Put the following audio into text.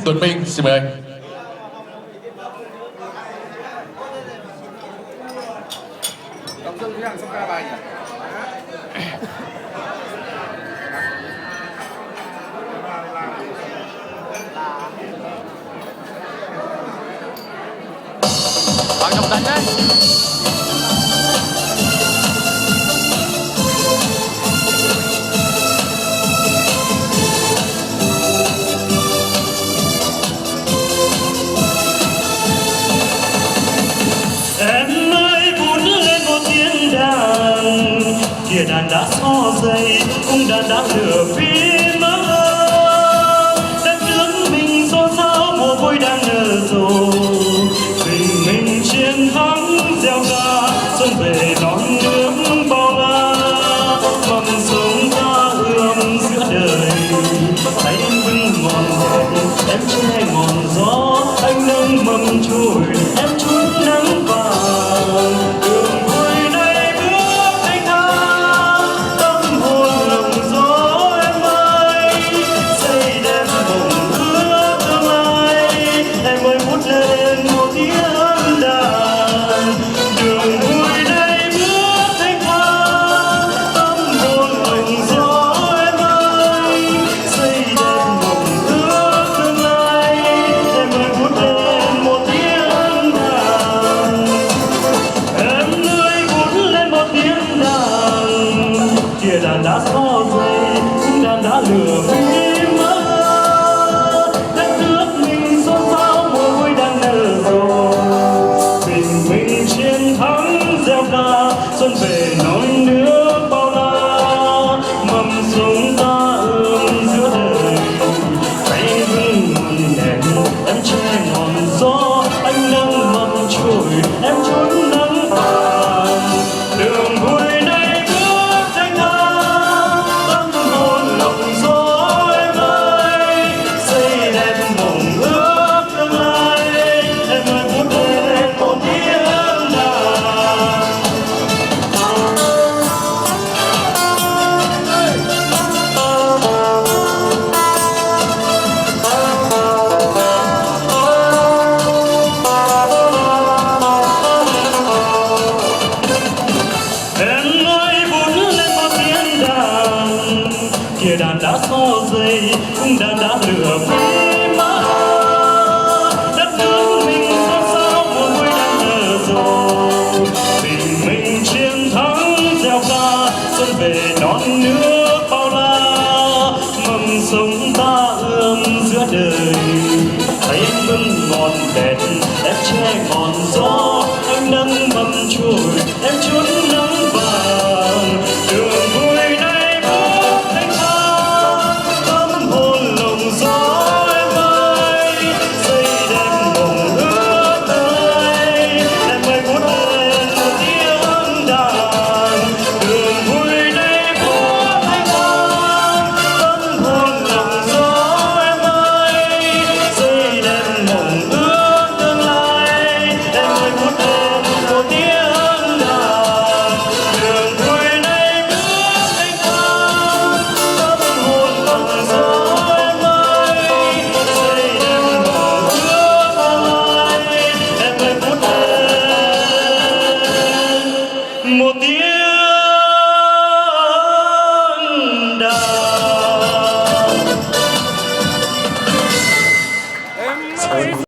Tuấn Minh, xin mời anh. Tổng dương hàng xong ca bài nhỉ? Bạn đồng đánh đấy. Em ơi vút lên một tiếng đàn, kìa đàn đã so dày, cung đàn đã lửa phía mơ. Đất nước mình xôn xao mùa vui đang nở rộ, bình minh chiến thắng gieo ca xuân về non nước bao la. Mầm sống ta ươm giữa đời, tay em vững ngọn đèn, em che ngọn gió, anh nâng mầm chồi, em chút nắng vàng. Đường vui này bước thanh thang, tâm hồn lộng gió em ơi, xây đẹp mộng ước tương lai. Em ơi vút lên một tiếng đàn, đường vui này bước thanh thang, tâm hồn lộng gió em ơi, xây đẹp mộng ước tương lai. Em ơi vút lên một tiếng đàn, em ơi vút lên một tiếng đàn, kìa đàn đã so dày, cung đàn đã lửa phía mơ. Đất nước mình xôn xao mùa vui đang nở rộ, bình minh chiến thắng gieo ca xuân về non nước bao la. Mầm sống ta ươm giữa đời, tay vững ngọn đèn, em che ngọn gió, anh nâng mầm chồi, em trốn nắng vàng. Đường vui này bước thanh thang, tâm hồn lộng gió em ơi, xây đẹp mộng ước tương lai. Em ơi vút lên một tiếng đàn. Em ơi vút lên một tiếng đàn, kìa đàn đã so dày, cung đàn đã lửa phía mơ. Đất nước mình xôn xao mùa vui đang nở rộ, bình minh chiến thắng gieo ca xuân về non nước bao la. Mầm sống ta ươm giữa đời, tay em vững ngọn đèn, em che ngọn gió, anh nâng mầm chồi, em trốn nắng vàng. Đường vui này bước thanh thang, tâm hồn lộng gió em ơi, xây đẹp mộng ước tương lai. Em ơi vút lên một tiếng đàn, đường vui này bước thanh thang, tâm hồn lộng gió em ơi, xây đẹp mộng ước tương lai. Em ơi vút lên một tiếng đàn, đường vui này bước thanh thang, tâm hồn lộng gió em ơi, xây đẹp mộng ước tương lai. Em ơi vút lên một tiếng